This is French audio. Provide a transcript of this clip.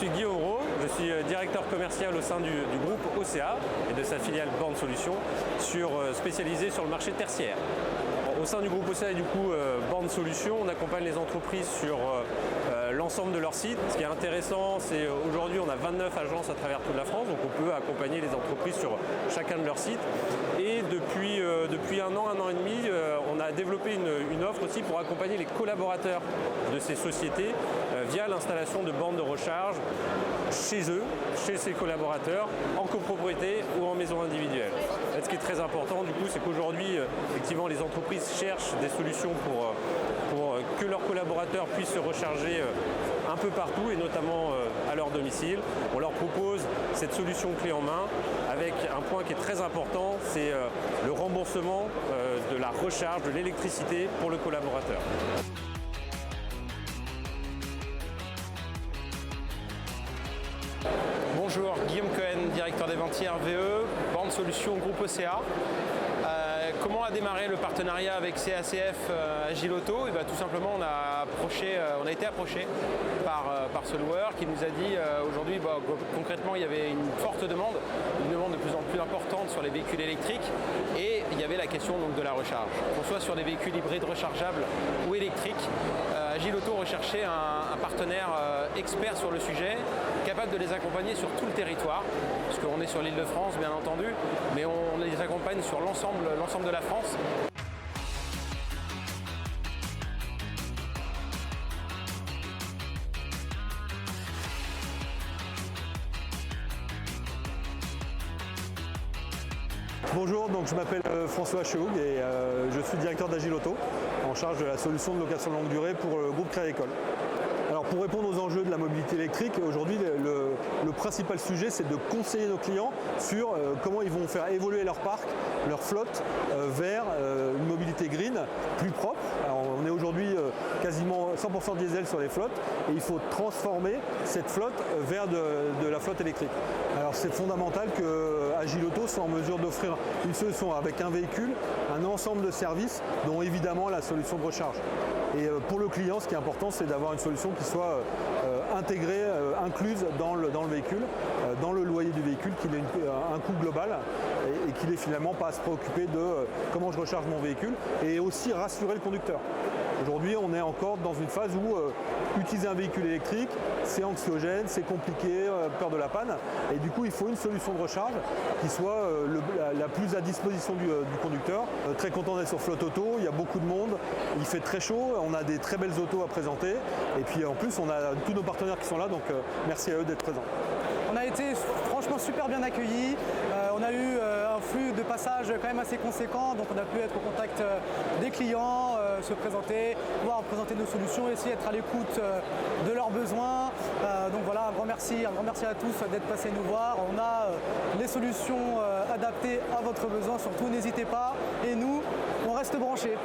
suis Guillaume Rowe, je suis directeur commercial au sein du groupe OCA et de sa filiale Bornes Solutions, spécialisé sur le marché tertiaire. Au sein du groupe OCA et du coup Bornes Solutions, on accompagne les entreprises sur l'ensemble de leur site. Ce qui est intéressant, c'est aujourd'hui on a 29 agences à travers toute la France, donc on peut accompagner les entreprises sur chacun de leurs sites. Et depuis un an et demi, on a développé une offre aussi pour accompagner les collaborateurs de ces sociétés via l'installation de bornes de recharge chez eux, chez ces collaborateurs, en copropriété ou en maison individuelle. Et ce qui est très important du coup, c'est qu'aujourd'hui, effectivement, les entreprises cherchent des solutions pour que leurs collaborateurs puissent se recharger un peu partout et notamment à leur domicile. On leur propose cette solution clé en main avec un point qui est très important, c'est le remboursement de la recharge de l'électricité pour le collaborateur. Bonjour, Guillaume Cohen, directeur des ventes RVE, Bornes Solutions, groupe OCA. Comment a démarré le partenariat avec CACF Agile Auto? Tout simplement, on a été approché par ce loueur qui nous a dit aujourd'hui, concrètement, il y avait une forte demande, une demande de plus en plus importante sur les véhicules électriques et il y avait la question donc, de la recharge. Qu'on soit sur des véhicules hybrides rechargeables ou électriques, Agile Auto recherchait un partenaire expert sur le sujet, capable de les accompagner sur tout le territoire, parce qu'on est sur l'île de France bien entendu, mais on les accompagne sur l'ensemble de la France. Bonjour, donc je m'appelle François Chehoug et je suis directeur d'Agile Auto, en charge de la solution de location longue durée pour le groupe Crédit Agricole. Alors pour répondre aux enjeux de la mobilité électrique, aujourd'hui le principal sujet c'est de conseiller nos clients sur comment ils vont faire évoluer leur parc, leur flotte vers une mobilité green plus propre. Alors, on est aujourd'hui quasiment 100% diesel sur les flottes et il faut transformer cette flotte vers de la flotte électrique. Alors c'est fondamental que Agile Auto soit en mesure d'offrir une solution avec un véhicule, un ensemble de services dont évidemment la solution de recharge. Et pour le client, ce qui est important, c'est d'avoir une solution qui soit intégrée, incluse dans le véhicule, dans le loyer du véhicule, qu'il ait un coût global et qu'il n'ait finalement pas à se préoccuper de comment je recharge mon véhicule et aussi rassurer le conducteur. Aujourd'hui, on est encore dans une phase où utiliser un véhicule électrique, c'est anxiogène, c'est compliqué, peur de la panne. Et du coup, il faut une solution de recharge qui soit la plus à disposition du conducteur. Très content d'être sur Flotte Auto, il y a beaucoup de monde, il fait très chaud, on a des très belles autos à présenter. Et puis en plus, on a tous nos partenaires qui sont là, donc merci à eux d'être présents. On a été franchement super bien accueillis, on a eu un flux de passage quand même assez conséquent, donc on a pu être au contact des clients, se présenter, pouvoir présenter nos solutions, essayer d'être à l'écoute de leurs besoins. Donc voilà, un grand merci à tous d'être passés nous voir. On a les solutions adaptées à votre besoin, surtout n'hésitez pas et nous, on reste branchés.